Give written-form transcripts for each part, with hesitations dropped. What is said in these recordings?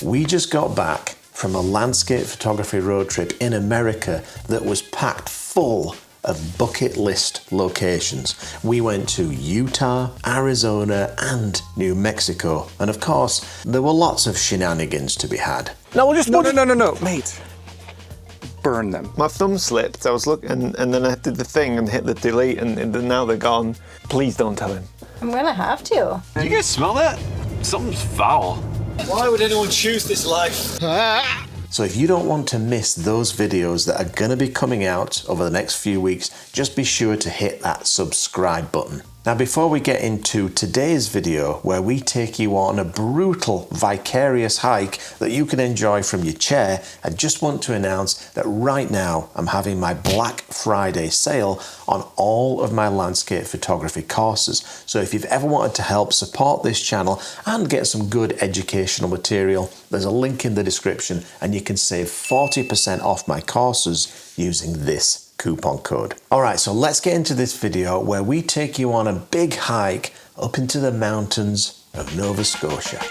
We just got back from a landscape photography road trip in America that was packed full of bucket list locations. We went to Utah, Arizona, and New Mexico. And of course, there were lots of shenanigans to be had. No, no, mate. Burn them. My thumb slipped. I was looking, and then I did the thing and hit the delete, and now they're gone. Please don't tell him. I'm gonna have to. Do you guys smell that? Something's foul. Why would anyone choose this life? So if you don't want to miss those videos that are going to be coming out over the next few weeks, just be sure to hit that subscribe button. Now, before we get into today's video, where we take you on a brutal, vicarious hike that you can enjoy from your chair, I just want to announce that right now I'm having my Black Friday sale on all of my landscape photography courses. So if you've ever wanted to help support this channel and get some good educational material, there's a link in the description and you can save 40% off my courses using this coupon code. Alright, so let's get into this video where we take you on a big hike up into the mountains of Nova Scotia.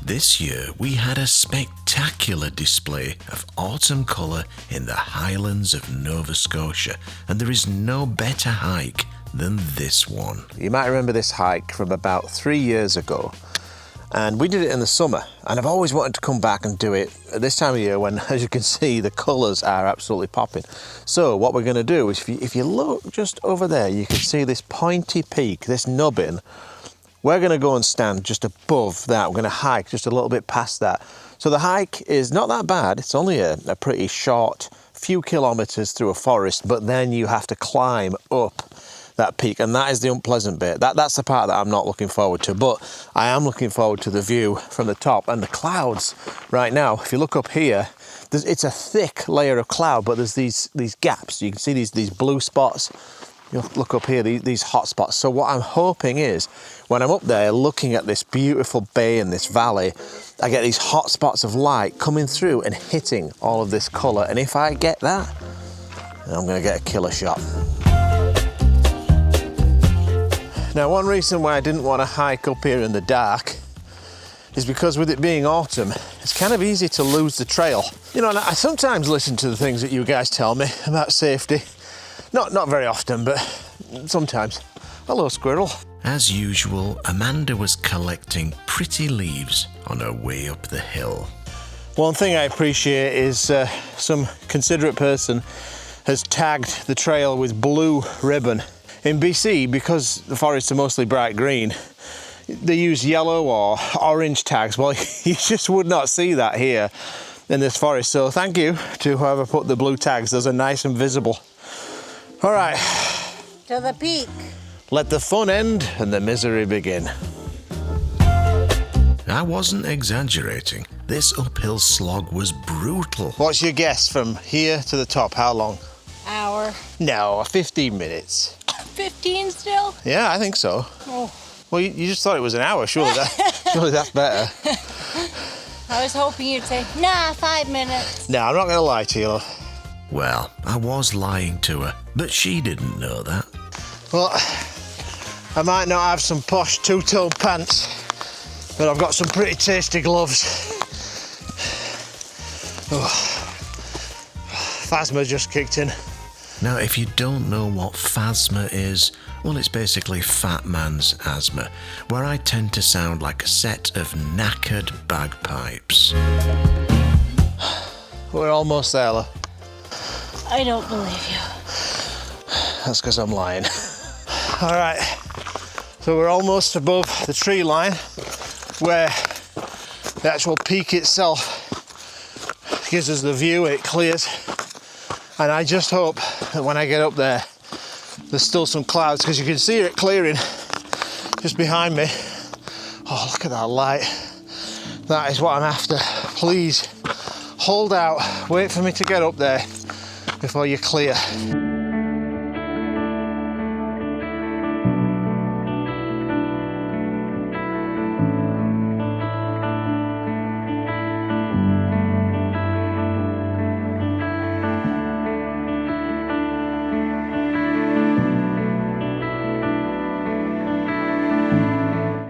This year we had a spectacular display of autumn colour in the highlands of Nova Scotia, and there is no better hike than this one. You might remember this hike from about 3 years ago. And we did it in the summer, and I've always wanted to come back and do it at this time of year when, as you can see, the colours are absolutely popping. So what we're going to do is, if you look just over there, you can see this pointy peak, this nubbin. We're going to go and stand just above that. We're going to hike just a little bit past that. So the hike is not that bad. It's only a pretty short few kilometres through a forest, but then you have to climb up that peak, and that is the unpleasant bit. That's the part that I'm not looking forward to, but I am looking forward to the view from the top. And the clouds right now, if you look up here, it's a thick layer of cloud, but there's these gaps. You can see these blue spots. You look up here, these hot spots. So what I'm hoping is, when I'm up there looking at this beautiful bay and this valley, I get these hot spots of light coming through and hitting all of this colour. And if I get that, then I'm going to get a killer shot. Now, one reason why I didn't want to hike up here in the dark is because with it being autumn, it's kind of easy to lose the trail. You know, and I sometimes listen to the things that you guys tell me about safety. Not very often, but sometimes. Hello, squirrel. As usual, Amanda was collecting pretty leaves on her way up the hill. One thing I appreciate is some considerate person has tagged the trail with blue ribbon. In BC, because the forests are mostly bright green, they use yellow or orange tags. Well, you just would not see that here in this forest. So thank you to whoever put the blue tags. Those are nice and visible. All right. To the peak. Let the fun end and the misery begin. I wasn't exaggerating. This uphill slog was brutal. What's your guess from here to the top? How long? Hour. No, 15 minutes. 15 still? Yeah, I think so. Oh. Well, you just thought it was an hour. Surely that's better. I was hoping you'd say, nah, 5 minutes. No, I'm not going to lie to you, love. Well, I was lying to her, but she didn't know that. Well, I might not have some posh two-tone pants, but I've got some pretty tasty gloves. Oh. Phasma just kicked in. Now, if you don't know what phasma is, well, it's basically fat man's asthma, where I tend to sound like a set of knackered bagpipes. We're almost there, love. I don't believe you. That's because I'm lying. All right, so we're almost above the tree line, where the actual peak itself gives us the view, it clears. And I just hope that when I get up there, there's still some clouds, because you can see it clearing just behind me. Oh, look at that light. That is what I'm after. Please hold out, wait for me to get up there before you clear.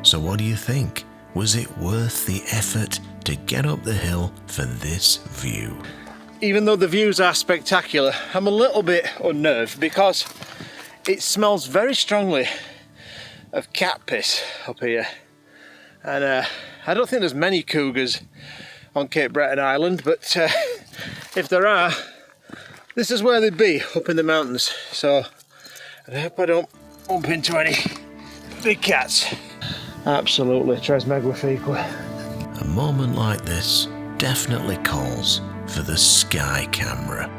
So what do you think? Was it worth the effort to get up the hill for this view. Even though the views are spectacular, I'm a little bit unnerved because it smells very strongly of cat piss up here. And I don't think there's many cougars on Cape Breton Island, but if there are, this is where they'd be, up in the mountains. So I hope I don't bump into any big cats. Absolutely, Tresmegalophecla. A moment like this definitely calls for the sky camera.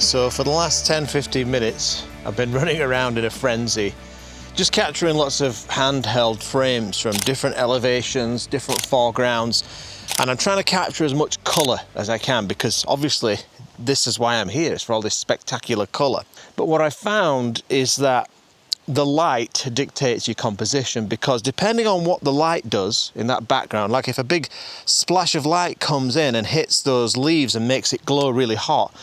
So for the last 10-15 minutes, I've been running around in a frenzy, just capturing lots of handheld frames from different elevations, different foregrounds, and I'm trying to capture as much colour as I can because obviously this is why I'm here, it's for all this spectacular colour. But what I found is that the light dictates your composition, because depending on what the light does in that background, like if a big splash of light comes in and hits those leaves and makes it glow really hot,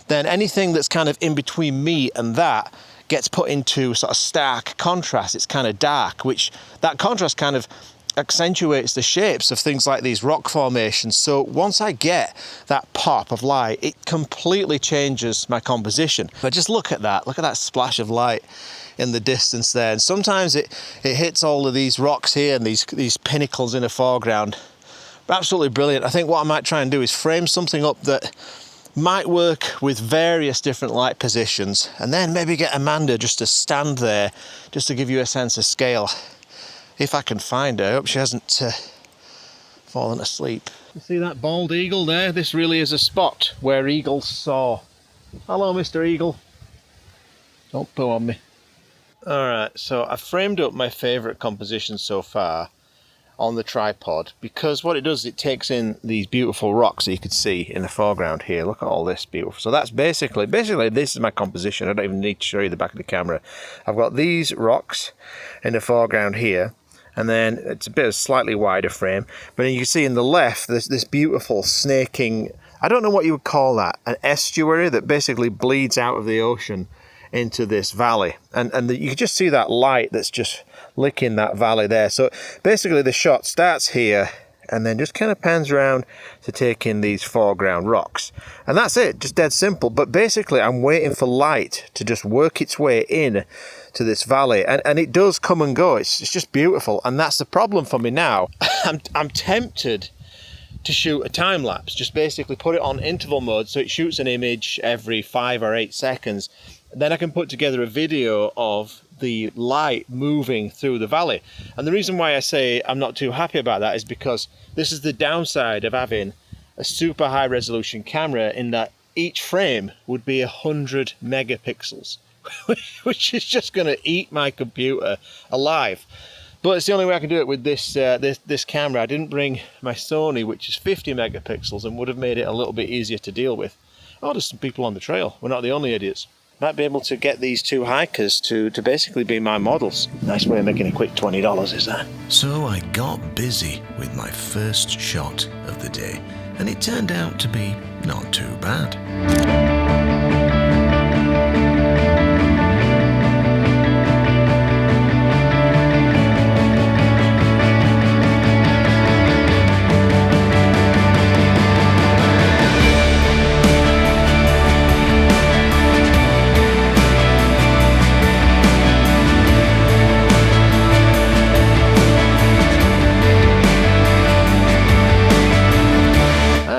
then anything that's kind of in between me and that gets put into sort of stark contrast. It's kind of dark, which that contrast kind of accentuates the shapes of things like these rock formations. So once I get that pop of light, it completely changes my composition. But just look at that splash of light in the distance there, and sometimes it hits all of these rocks here and these pinnacles in the foreground. Absolutely brilliant. I think what I might try and do is frame something up that might work with various different light positions, and then maybe get Amanda just to stand there just to give you a sense of scale. If I can find her. I hope she hasn't fallen asleep. You see that bald eagle there? This really is a spot where eagles soar. Hello, Mr. Eagle. Don't poo on me. Alright, so I've framed up my favourite composition so far on the tripod, because what it does is it takes in these beautiful rocks that you could see in the foreground here. Look at all this beautiful. So that's basically this is my composition. I don't even need to show you the back of the camera. I've got these rocks in the foreground here, and then it's a bit of a slightly wider frame, but then you can see in the left there's this beautiful snaking, I don't know what you would call that, an estuary that basically bleeds out of the ocean into this valley, and you can just see that light that's just licking that valley there. So basically the shot starts here and then just kind of pans around to take in these foreground rocks, and that's it, just dead simple. But basically I'm waiting for light to just work its way in to this valley, and it does come and go. It's just beautiful, and that's the problem for me now. I'm tempted to shoot a time lapse, just basically put it on interval mode so it shoots an image every 5 or 8 seconds. Then I can put together a video of the light moving through the valley. And the reason why I say I'm not too happy about that is because this is the downside of having a super high resolution camera, in that each frame would be 100 megapixels, which is just going to eat my computer alive. But it's the only way I can do it with this camera. I didn't bring my Sony, which is 50 megapixels, and would have made it a little bit easier to deal with. Oh, there's some people on the trail. We're not the only idiots. Might be able to get these two hikers to basically be my models. Nice way of making a quick $20, is that? So I got busy with my first shot of the day, and it turned out to be not too bad.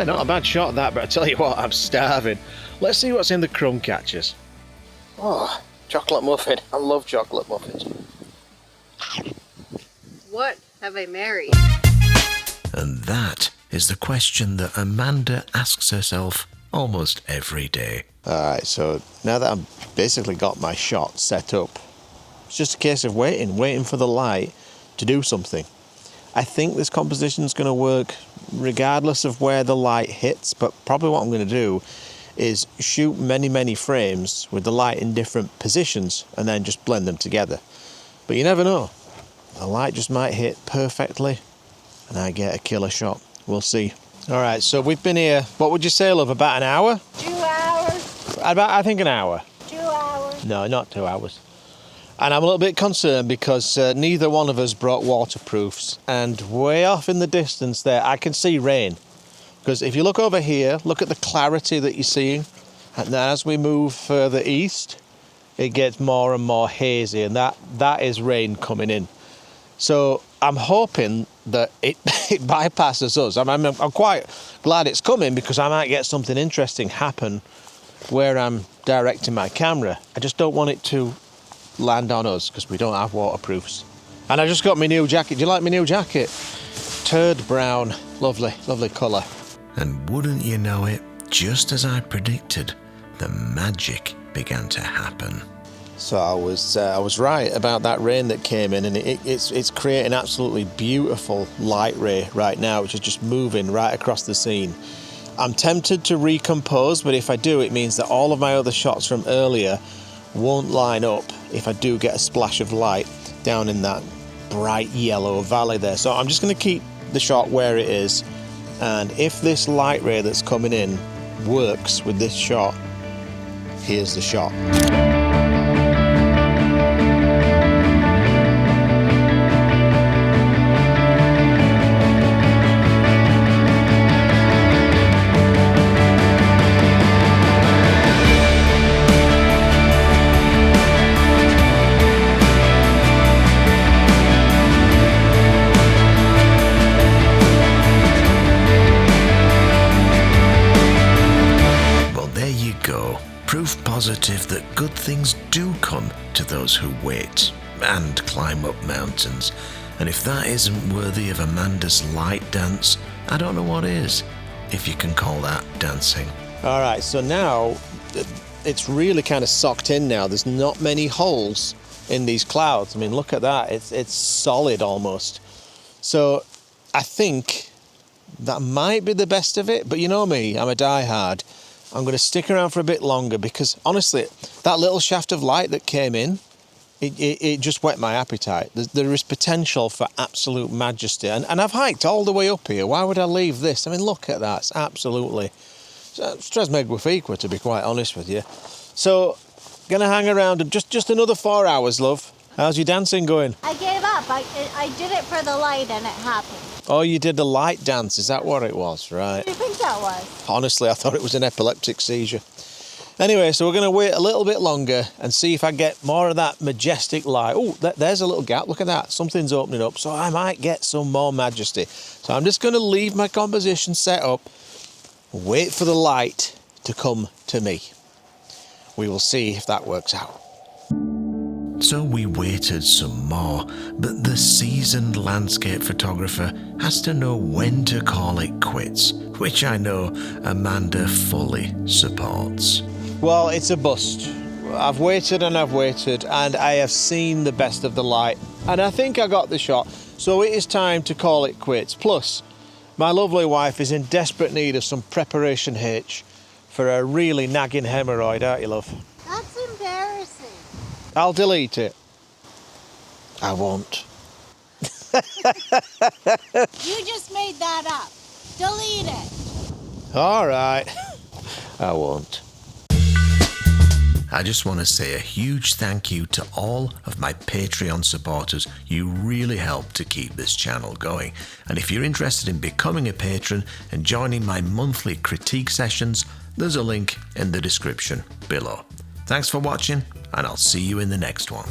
Not a bad shot that, but I tell you what, I'm starving. Let's see what's in the crumb catchers. Oh, chocolate muffin. I love chocolate muffins. What have I married? And that is the question that Amanda asks herself almost every day. Alright, so now that I've basically got my shot set up, it's just a case of waiting for the light to do something. I think this composition is going to work regardless of where the light hits, but probably what I'm going to do is shoot many frames with the light in different positions and then just blend them together. But you never know. The light just might hit perfectly and I get a killer shot. We'll see. Alright, so we've been here, what would you say, love, about an hour? 2 hours. I think an hour. 2 hours. No, not 2 hours. And I'm a little bit concerned because neither one of us brought waterproofs, and way off in the distance there I can see rain. Because if you look over here, look at the clarity that you're seeing, and then as we move further east it gets more and more hazy, and that is rain coming in. So I'm hoping that it bypasses us. I'm quite glad it's coming because I might get something interesting happen where I'm directing my camera. I just don't want it to land on us because we don't have waterproofs. And I just got my new jacket. Do you like my new jacket? Turd brown. Lovely colour. And wouldn't you know it, just as I predicted, the magic began to happen. So I was right about that rain that came in, and it's creating absolutely beautiful light ray right now, which is just moving right across the scene. I'm tempted to recompose, but if I do, it means that all of my other shots from earlier won't line up if I do get a splash of light down in that bright yellow valley there. So I'm just going to keep the shot where it is, and if this light ray that's coming in works with this shot, here's the shot. Proof positive that good things do come to those who wait and climb up mountains. And if that isn't worthy of Amanda's light dance, I don't know what is, if you can call that dancing. Alright, so now it's really kind of socked in now. There's not many holes in these clouds. I mean, look at that. It's solid almost. So I think that might be the best of it, but you know me, I'm a diehard. I'm going to stick around for a bit longer because, honestly, that little shaft of light that came in, it just whet my appetite. There is potential for absolute majesty. And I've hiked all the way up here. Why would I leave this? I mean, look at that. It's absolutely... Stress magnifique, to be quite honest with you. So, going to hang around just another 4 hours, love. How's your dancing going? I gave up. I did it for the light and it happened. Oh, you did a light dance. Is that what it was? Right. What do you think that was? Honestly, I thought it was an epileptic seizure. Anyway, so we're going to wait a little bit longer and see if I get more of that majestic light. Oh, there's a little gap. Look at that. Something's opening up. So I might get some more majesty. So I'm just going to leave my composition set up, wait for the light to come to me. We will see if that works out. So we waited some more, but the seasoned landscape photographer has to know when to call it quits, which I know Amanda fully supports. Well, it's a bust. I've waited and I have seen the best of the light, and I think I got the shot. So it is time to call it quits. Plus, my lovely wife is in desperate need of some preparation H for a really nagging hemorrhoid, aren't you, love? That's embarrassing. I'll delete it. I won't. You just made that up. Delete it. All right. I won't. I just want to say a huge thank you to all of my Patreon supporters. You really help to keep this channel going. And if you're interested in becoming a patron and joining my monthly critique sessions, there's a link in the description below. Thanks for watching, and I'll see you in the next one.